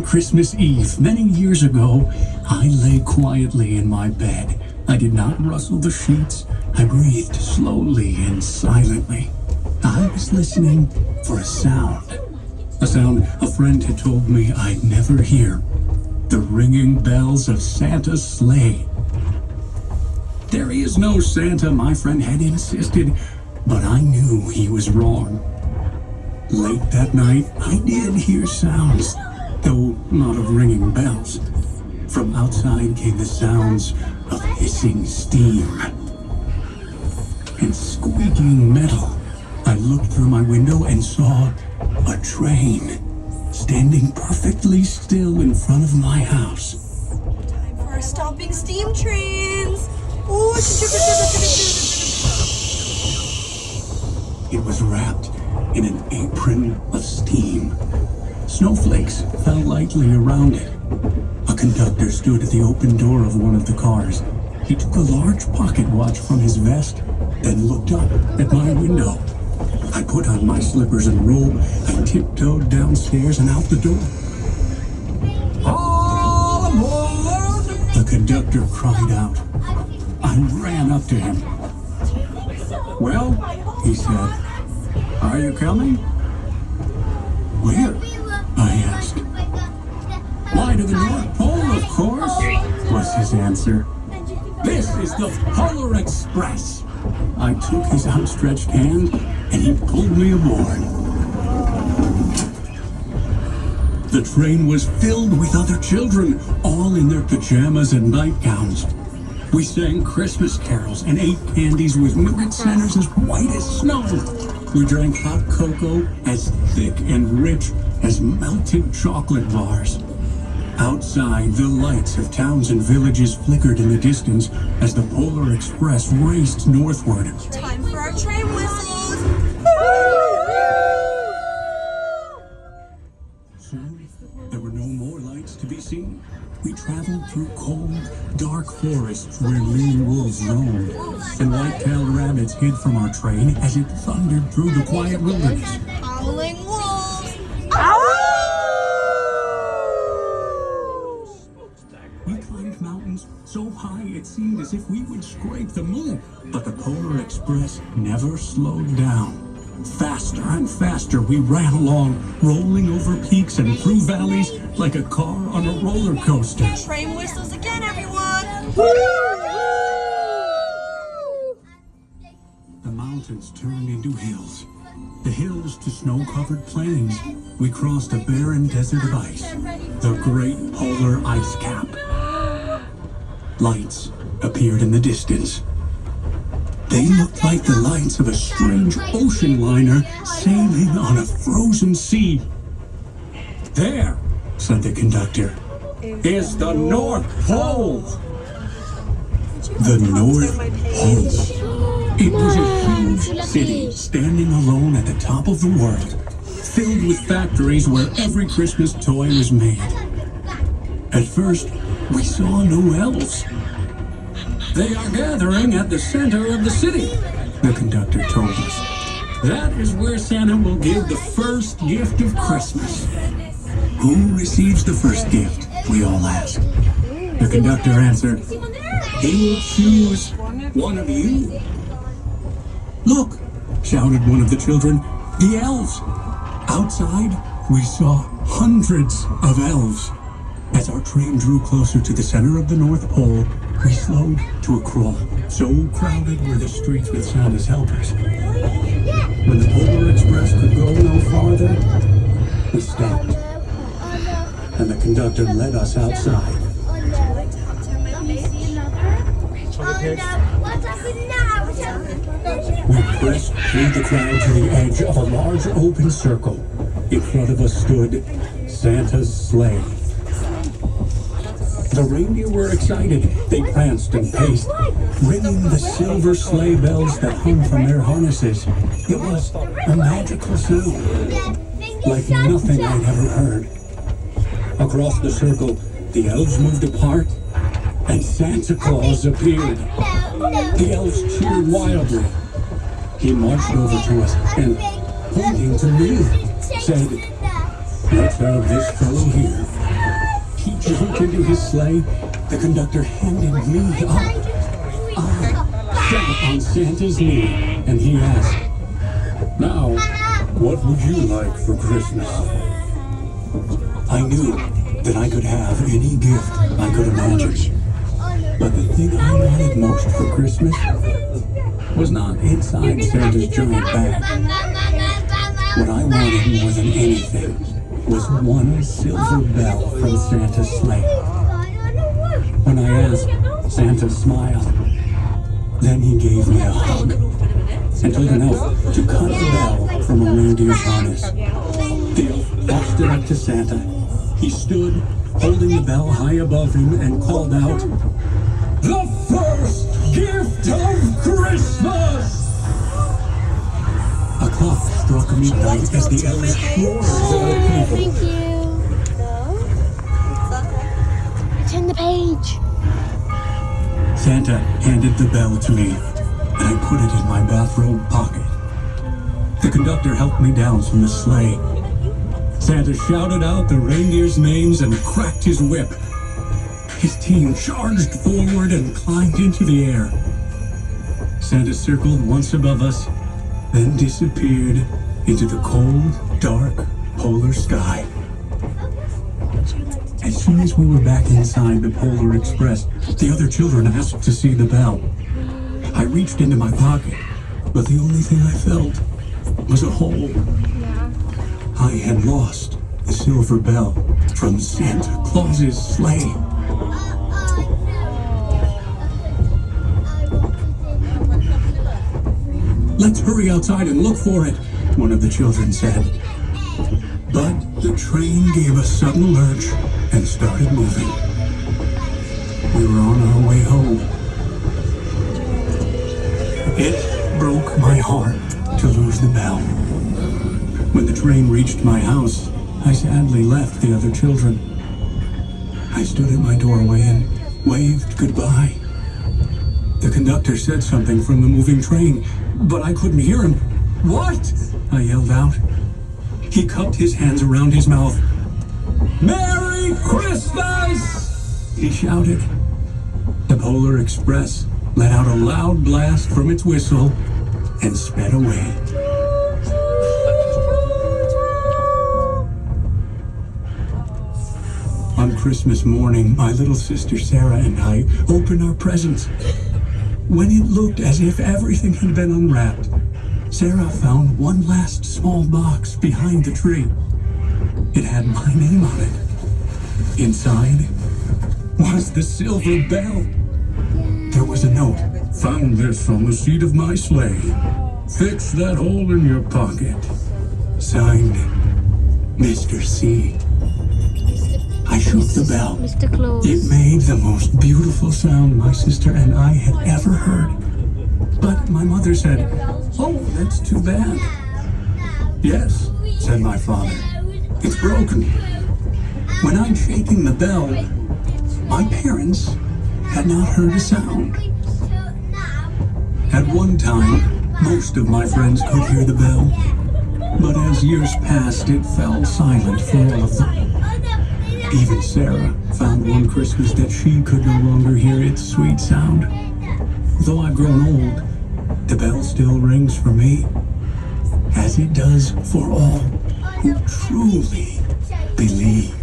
Christmas Eve, many years ago, I lay quietly in my bed. I did not rustle the sheets. I breathed slowly and silently. I was listening for a sound. A sound a friend had told me I'd never hear. The ringing bells of Santa's sleigh. There is no Santa, my friend had insisted, but I knew he was wrong. Late that night, I did hear sounds, though not of ringing bells. From outside came the sounds of hissing steam and squeaking metal. I looked through my window and saw a train standing perfectly still in front of my house. Time for our stopping steam trains. Ooh, It was wrapped in an apron of steam. Snowflakes fell lightly around it. A conductor stood at the open door of one of the cars. He took a large pocket watch from his vest, then looked up at my window. I put on my slippers and robe and tiptoed downstairs and out the door. "All aboard!" the conductor cried out. I ran up to him. "Well," he said, "are you coming?" "Where?" I asked. "Why, to the North Pole, of course," was his answer. "This is the Polar Express." I took his outstretched hand and he pulled me aboard. The train was filled with other children, all in their pajamas and nightgowns. We sang Christmas carols and ate candies with nougat centers as white as snow. We drank hot cocoa as thick and rich as melted chocolate bars. Outside, the lights of towns and villages flickered in the distance as the Polar Express raced northward. Time for our train whistles. Soon, there were no more lights to be seen. We traveled through cold, dark forests where lean wolves roamed, and white-tailed rabbits hid from our train as it thundered through the quiet wilderness. Howling wolves. We climbed mountains so high it seemed as if we would scrape the moon, but the Polar Express never slowed down. Faster and faster we ran along, rolling over peaks and through valleys like a car on a roller coaster. Train whistles again, everyone. The mountains turned into hills, the hills to snow-covered plains. We crossed a barren desert of ice, the Great Polar Ice Cap. Lights appeared in the distance. They looked like the lights of a strange ocean liner sailing on a frozen sea. "There," said the conductor, "is the North Pole." The North Pole. It was a huge city standing alone at the top of the world, filled with factories where every Christmas toy was made. At first, we saw no elves. "They are gathering at the center of the city," the conductor told us. "That is where Santa will give the first gift of Christmas." "Who receives the first gift?" we all asked. The conductor answered, "He will choose one of you." "Look," shouted one of the children, "the elves." Outside, we saw hundreds of elves. As our train drew closer to the center of the North Pole, we slowed to a crawl. So crowded were the streets with Santa's helpers. When the Polar Express could go no farther, we stopped, and the conductor led us outside. We pressed through the crowd to the edge of a large open circle. In front of us stood Santa's sleigh. The reindeer were excited. They pranced and paced, ringing the silver sleigh bells that hung from their harnesses. It was a magical sound, like nothing I'd ever heard. Across the circle, the elves moved apart, and Santa Claus appeared. The elves cheered wildly. He marched over to us and, pointing to me, said, "Let's have this fellow here." sleigh, the conductor handed me up. I sat on Santa's knee, and he asked, "Now, what would you like for Christmas?" I knew that I could have any gift I could imagine. But the thing I wanted most for Christmas was not inside Santa's giant bag. What I wanted more than anything was one silver bell from Santa's sleigh. When I asked, Santa smiled. Then he gave me a hug and told an elf to cut the bell from a reindeer's harness. The elf tossed it up to Santa. He stood, holding the bell high above him, and called out, "The first gift of Christmas!" A clock struck midnight as the elves roared their people. Thank you. Turn the page. Santa handed the bell to me, and I put it in my bathrobe pocket. The conductor helped me down from the sleigh. Santa shouted out the reindeers' names and cracked his whip. His team charged forward and climbed into the air. Santa circled once above us, then disappeared into the cold, dark, polar sky. As soon as we were back inside the Polar Express, the other children asked to see the bell. I reached into my pocket, but the only thing I felt was a hole. I had lost the silver bell from Santa Claus's sleigh. "Let's hurry outside and look for it," one of the children said. But the train gave a sudden lurch and started moving. We were on our way home. It broke my heart to lose the bell. When the train reached my house, I sadly left the other children. I stood at my doorway and waved goodbye. The conductor said something from the moving train, but I couldn't hear him. "What?" I yelled out. He cupped his hands around his mouth. "Merry Christmas!" he shouted. The Polar Express let out a loud blast from its whistle and sped away. On Christmas morning, my little sister Sarah and I opened our presents. When it looked as if everything had been unwrapped, Sarah found one last small box behind the tree. It had my name on it. Inside was the silver bell. There was a note. "Found this on the seat of my sleigh. Fix that hole in your pocket. Signed, Mr. C." I shook the bell. Mr. Claus. It made the most beautiful sound my sister and I had ever heard. But my mother said, "Oh, that's too bad." "Yes," said my father. "It's broken." When I'm shaking the bell, my parents had not heard a sound. At one time, most of my friends could hear the bell, but as years passed, it fell silent for all of them. Even Sarah found one Christmas that she could no longer hear its sweet sound. Though I've grown old, the bell still rings for me, as it does for all who truly believe.